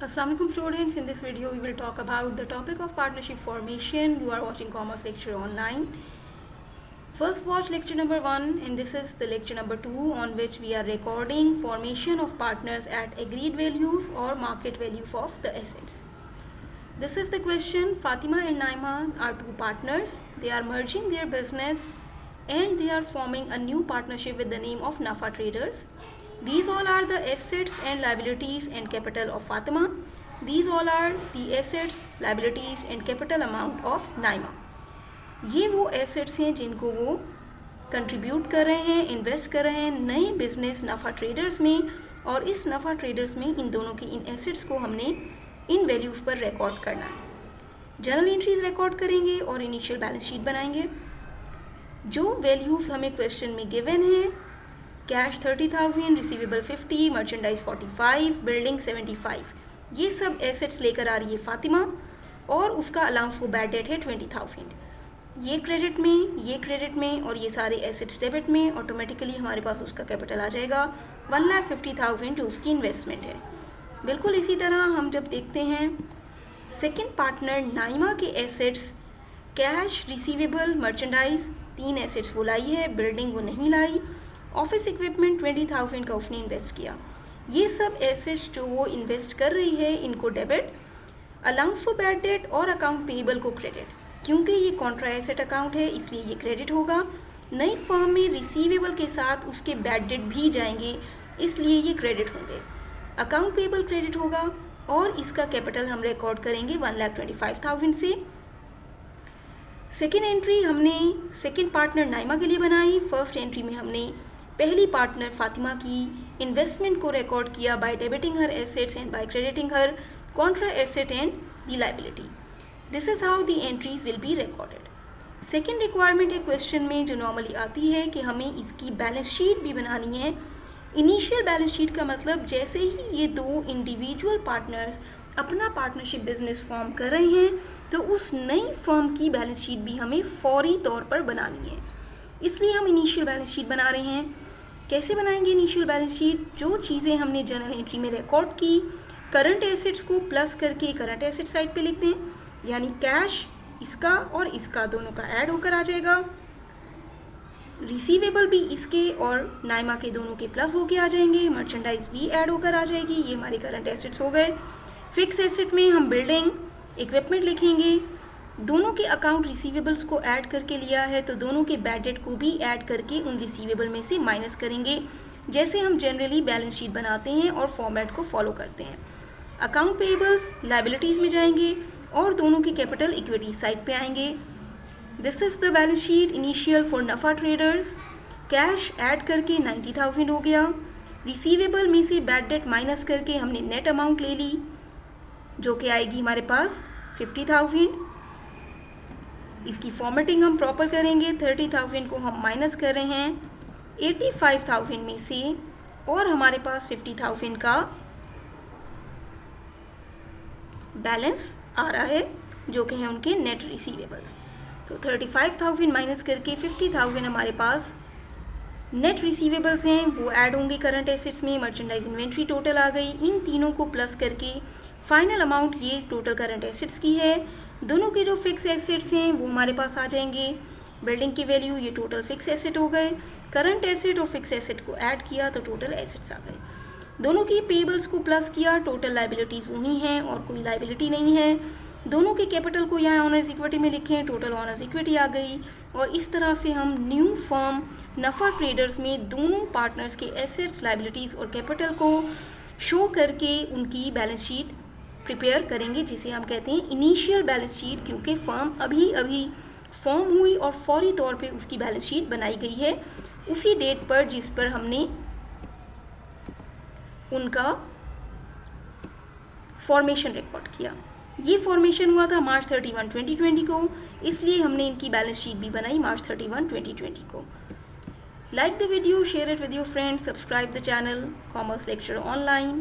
Assalamualaikum students, in this video we will talk about the topic of partnership formation. You are watching commerce lecture online. First watch lecture number 1 and this is the lecture number 2 on which we are recording formation of partners at agreed values or market value of the assets. This is the question. Fatima and Naima are two partners. They are merging their business and they are forming a new partnership with the name of Nafa Traders. These all are the assets and liabilities and capital of Fatima. These all are the assets, liabilities and capital amount of Naima. ये वो assets हैं जिनको वो contribute कर रहे हैं, invest कर रहे हैं नए बिजनेस नफ़ा ट्रेडर्स में, और इस नफ़ा ट्रेडर्स में इन दोनों की इन एसेट्स को हमने इन वैल्यूज़ पर रिकॉर्ड करना है। जर्नल एंट्रीज रिकॉर्ड करेंगे और इनिशियल बैलेंस शीट बनाएंगे। जो वैल्यूज़ हमें क्वेश्चन में गिवन है, कैश 30,000, रिसीवेबल 50, मर्चेंडाइज 45, बिल्डिंग 75, ये सब एसेट्स लेकर आ रही है फातिमा और उसका अलाउंस वो बैड डेट है 20,000। ये क्रेडिट में और ये सारे एसेट्स डेबिट में, ऑटोमेटिकली हमारे पास उसका कैपिटल आ जाएगा 1,50,000 जो उसकी इन्वेस्टमेंट है। बिल्कुल इसी तरह हम जब देखते हैं सेकेंड पार्टनर नाइमा के एसेट्स, कैश, रिसीवेबल, मर्चेंडाइज, तीन एसेट्स वो लाई है, बिल्डिंग वो नहीं लाई, ऑफिस इक्विपमेंट 20,000 का उसने इन्वेस्ट किया। ये सब एसेट्स जो वो इन्वेस्ट कर रही है इनको debit, allowance for bad debt और अकाउंट पेएबल को क्रेडिट। क्योंकि ये कॉन्ट्रा एसेट अकाउंट है इसलिए ये क्रेडिट होगा। नई फर्म में रिसीवेबल के साथ उसके बैड डेट भी जाएंगे इसलिए ये क्रेडिट होंगे। अकाउंट पेएबल क्रेडिट होगा और इसका कैपिटल हम रिकॉर्ड करेंगे 1,25,000 से। सेकेंड एंट्री हमने सेकेंड पार्टनर नाइमा के लिए बनाई। फर्स्ट एंट्री में हमने पहली पार्टनर फातिमा की इन्वेस्टमेंट को रिकॉर्ड किया by debiting her assets and by crediting her contra asset and the liability. This is how the entries will be recorded. Second requirement है क्वेश्चन में जो नॉर्मली आती है कि हमें इसकी बैलेंस शीट भी बनानी है। इनिशियल बैलेंस शीट का मतलब जैसे ही ये दो इंडिविजुअल पार्टनर्स अपना पार्टनरशिप बिजनेस फॉर्म कर रहे हैं तो उस नई फर्म की बैलेंस शीट भी हमें फौरी तौर पर बनानी है, इसलिए हम इनिशियल बैलेंस शीट बना रहे हैं। कैसे बनाएंगे इनिशियल बैलेंस शीट? जो चीज़ें हमने जर्नल एंट्री में रिकॉर्ड की, करंट एसेट्स को प्लस करके करंट एसेट साइड पे लिखते हैं, यानी कैश इसका और इसका दोनों का ऐड होकर आ जाएगा। रिसीवेबल भी इसके और नाइमा के दोनों के प्लस होके आ जाएंगे, मर्चेंडाइज भी ऐड होकर आ जाएगी, ये हमारे करंट एसेट्स हो गए। फिक्स एसेट में हम बिल्डिंग, इक्विपमेंट लिखेंगे। दोनों के अकाउंट रिसीवेबल्स को ऐड करके लिया है तो दोनों के बैड डेट को भी ऐड करके उन रिसीवेबल में से माइनस करेंगे, जैसे हम जनरली बैलेंस शीट बनाते हैं और फॉर्मेट को फॉलो करते हैं। अकाउंट पेएबल्स लायबिलिटीज़ में जाएंगे और दोनों की कैपिटल इक्विटी साइड पे आएंगे। This is the balance sheet initial for नफा ट्रेडर्स। कैश ऐड करके 90,000 हो गया, रिसीवेबल में से बैड डेट माइनस करके हमने नेट अमाउंट ले ली जो कि आएगी हमारे पास 50,000। इसकी फॉर्मेटिंग हम प्रॉपर करेंगे। 30,000 को हम माइनस कर रहे हैं 85,000 में से और हमारे पास 50,000 का बैलेंस आ रहा है जो कि है उनके नेट रिसीवेबल्स। तो 35,000 माइनस करके 50,000 हमारे पास नेट रिसीवेबल्स हैं, वो ऐड होंगे करंट एसेट्स में। मर्चेंडाइज इन्वेंट्री टोटल आ गई, इन तीनों को प्लस करके फाइनल अमाउंट ये टोटल करंट एसेट्स की है। दोनों के जो फिक्स एसेट्स हैं वो हमारे पास आ जाएंगे। बिल्डिंग की वैल्यू ये टोटल फिक्स एसेट हो गए, करंट एसेट और फिक्स एसेट को ऐड किया तो टोटल एसेट्स आ गए। दोनों की पेएबल्स को प्लस किया, टोटल लायबिलिटीज वही हैं और कोई लायबिलिटी नहीं है। दोनों के कैपिटल को यहाँ ऑनर्स इक्विटी में लिखें, टोटल ऑनर्स इक्विटी आ गई। और इस तरह से हम न्यू फर्म नफा ट्रेडर्स में दोनों पार्टनर्स के एसेट्स, लायबिलिटीज और कैपिटल को शो करके उनकी बैलेंस शीट प्रिपेयर करेंगे, जिसे हम कहते हैं इनिशियल बैलेंस शीट, क्योंकि फर्म अभी अभी फॉर्म हुई और फौरी तौर पे उसकी बैलेंस शीट बनाई गई है उसी डेट पर जिस पर हमने उनका फॉर्मेशन रिकॉर्ड किया। ये फॉर्मेशन हुआ था मार्च 31, 2020 को, इसलिए हमने इनकी बैलेंस शीट भी बनाई मार्च 31, 2020 को। Like the video, share it with your friends, subscribe the channel commerce lecture online.